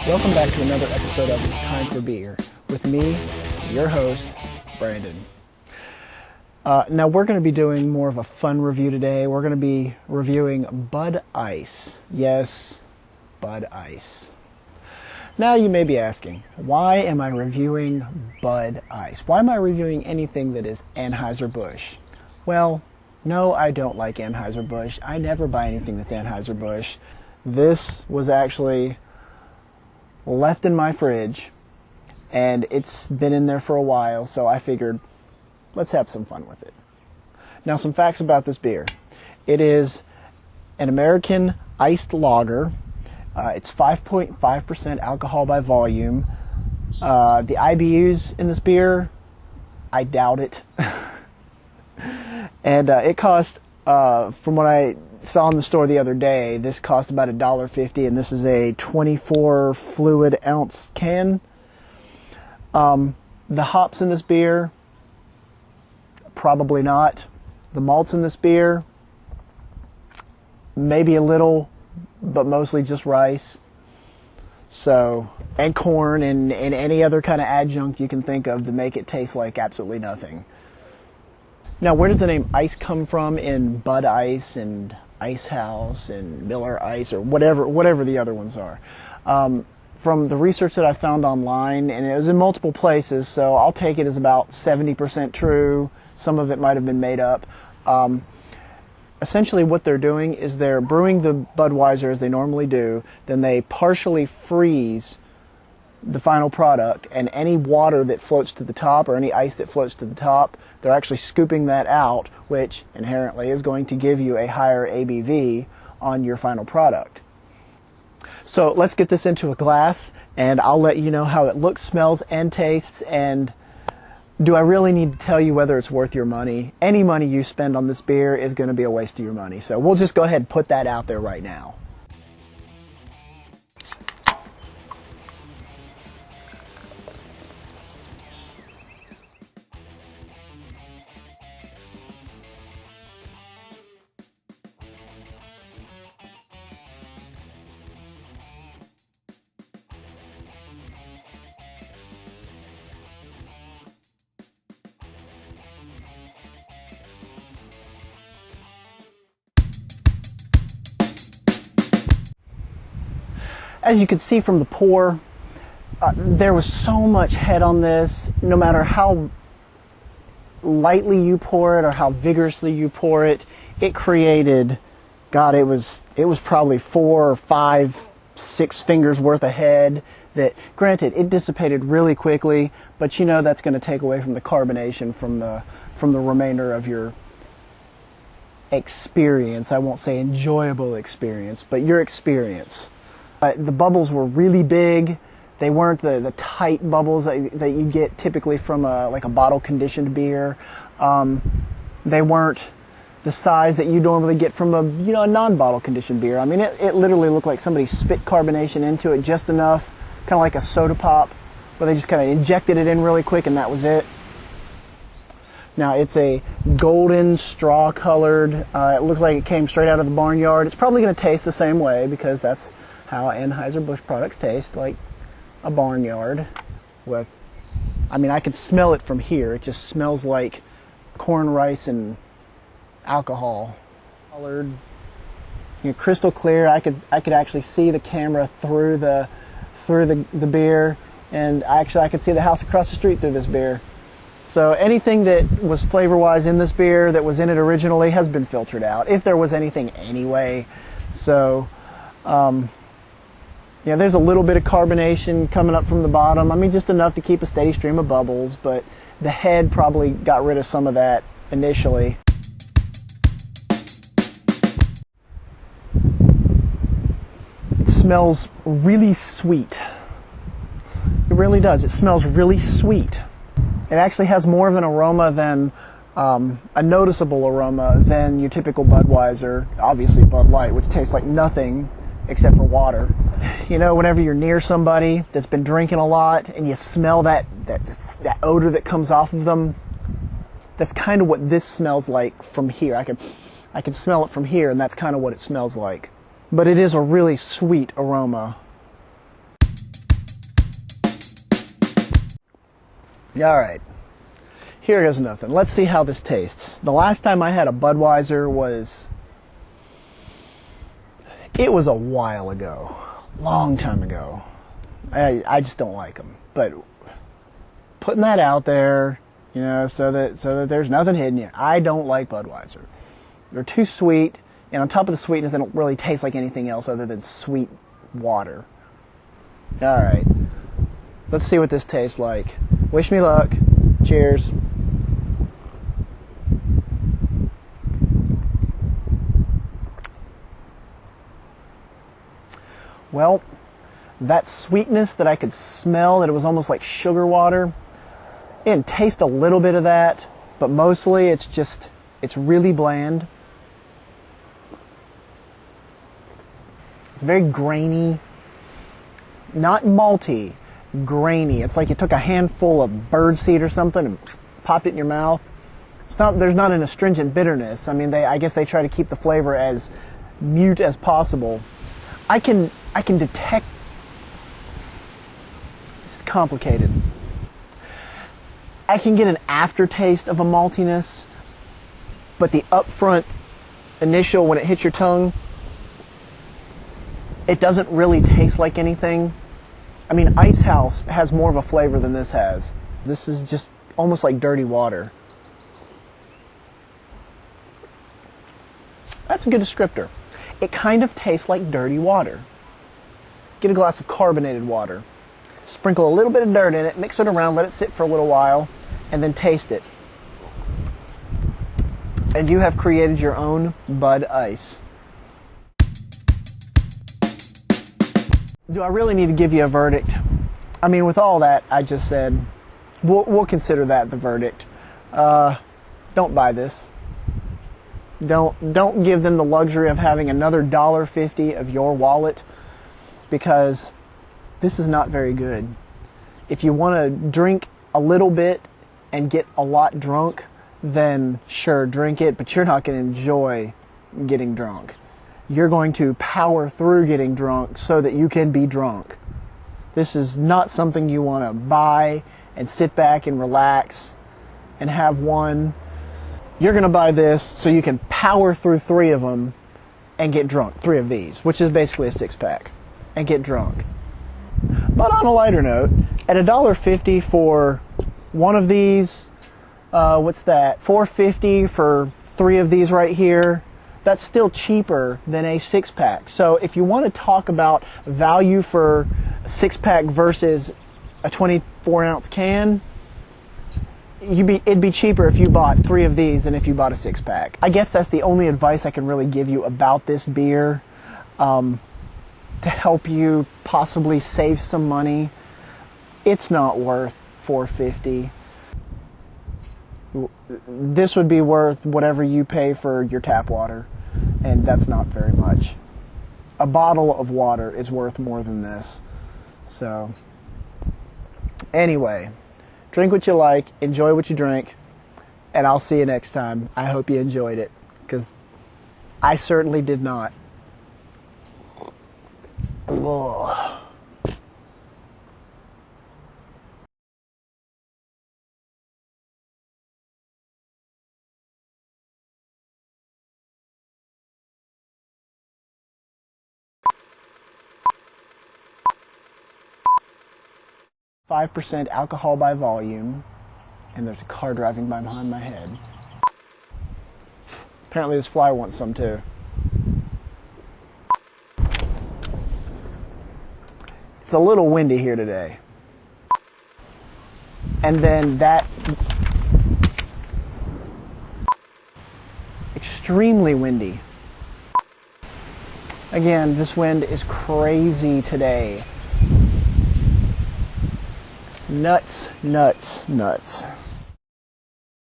Welcome back to another episode of It's Time for Beer with me, your host, Brandon. Now we're going to be doing more of a fun review today. We're going to be reviewing Bud Ice. Yes, Bud Ice. Now you may be asking, why am I reviewing Bud Ice? Why am I reviewing anything that is Anheiser Busch? Well, no, I don't like Anheiser Busch. I never buy anything that's Anheiser Busch. This was actually left in my fridge, and it's been in there for a while, so I figured, let's have some fun with it. Now, some facts about this beer. It is an American iced lager. It's 5.5% alcohol by volume. The IBUs in this beer, I doubt it. And it cost, from what I saw in the store the other day, this cost about $1.50, and this is a 24 fluid ounce can. The hops in this beer, probably not. The malts in this beer, maybe a little, but mostly just rice. So, and corn and any other kind of adjunct you can think of to make it taste like absolutely nothing. Now, where does the name Ice come from in Bud Ice and Ice House and Miller Ice or whatever the other ones are? From the research that I found online, and it was in multiple places, so I'll take it as about 70% true. Some of it might have been made up. Essentially what they're doing is they're brewing the Budweiser as they normally do, then they partially freeze the final product, and any water that floats to the top or any ice that floats to the top, they're actually scooping that out, which inherently is going to give you a higher ABV on your final product. So let's get this into a glass, and I'll let you know how it looks, smells, and tastes, and do I really need to tell you whether it's worth your money? Any money you spend on this beer is going to be a waste of your money, so we'll just go ahead and put that out there right now. As you can see from the pour, there was so much head on this. No matter how lightly you pour it or how vigorously you pour it, it created, God, it was probably 4 or 5, 6 fingers worth of head. That, granted, it dissipated really quickly, but you know that's going to take away from the carbonation from the remainder of your experience. I won't say enjoyable experience, but your experience. The bubbles were really big. They weren't the tight bubbles that you get typically from like a bottle conditioned beer. They weren't the size that you normally get from a non-bottle conditioned beer. I mean, it literally looked like somebody spit carbonation into it just enough, kind of like a soda pop, where they just kind of injected it in really quick and that was it. Now it's a golden straw colored. It looks like it came straight out of the barnyard. It's probably going to taste the same way because that's how Anheiser Busch products taste, like a barnyard. I could smell it from here. It just smells like corn, rice, and alcohol. Colored, crystal clear. I could actually see the camera through the beer, and I could see the house across the street through this beer. So anything that was flavor-wise in this beer that was in it originally has been filtered out, if there was anything anyway. So, yeah, there's a little bit of carbonation coming up from the bottom. I mean, just enough to keep a steady stream of bubbles, but the head probably got rid of some of that initially. It smells really sweet. It really does. It smells really sweet. It actually has more of an aroma than a noticeable aroma than your typical Budweiser, obviously Bud Light, which tastes like nothing except for water. Whenever you're near somebody that's been drinking a lot and you smell that odor that comes off of them, that's kind of what this smells like from here. I can smell it from here, and that's kind of what it smells like. But it is a really sweet aroma. All right. Here goes nothing. Let's see how this tastes. The last time I had a Budweiser was a while ago. Long time ago. I just don't like them. But putting that out there, you know, so that there's nothing hidden yet. I don't like Budweiser. They're too sweet, and on top of the sweetness, they don't really taste like anything else other than sweet water. All right. Let's see what this tastes like. Wish me luck. Cheers. Well, that sweetness that I could smell, that it was almost like sugar water, and taste a little bit of that, but mostly it's really bland. It's very grainy, not malty, grainy. It's like you took a handful of birdseed or something and popped it in your mouth. There's not an astringent bitterness. I mean, I guess they try to keep the flavor as mute as possible. I can detect. This is complicated. I can get an aftertaste of a maltiness, but the upfront initial, when it hits your tongue, it doesn't really taste like anything. I mean, Ice House has more of a flavor than this has. This is just almost like dirty water. That's a good descriptor. It kind of tastes like dirty water. Get a glass of carbonated water. Sprinkle a little bit of dirt in it, mix it around, let it sit for a little while, and then taste it. And you have created your own Bud Ice. Do I really need to give you a verdict? I mean, with all that I just said, we'll consider that the verdict. Don't buy this. Don't give them the luxury of having another $1.50 of your wallet, because this is not very good. If you want to drink a little bit and get a lot drunk, then sure, drink it, but you're not going to enjoy getting drunk. You're going to power through getting drunk so that you can be drunk. This is not something you want to buy and sit back and relax and have one. You're going to buy this so you can power through 3 of them and get drunk. 3 of these, which is basically a 6-pack, and get drunk. But on a lighter note, at $1.50 for one of these, what's that? $4.50 for 3 of these right here. That's still cheaper than a 6-pack. So if you want to talk about value for a 6-pack versus a 24-ounce can, it'd be cheaper if you bought 3 of these than if you bought a 6-pack. I guess that's the only advice I can really give you about this beer, to help you possibly save some money. It's not worth $4.50. This would be worth whatever you pay for your tap water, and that's not very much. A bottle of water is worth more than this. So, anyway, drink what you like, enjoy what you drink, and I'll see you next time. I hope you enjoyed it, because I certainly did not. Ugh. .5% alcohol by volume, and there's a car driving by behind my head. Apparently this fly wants some too. It's a little windy here today. And then that extremely windy. Again, this wind is crazy today. Nuts, nuts, nuts.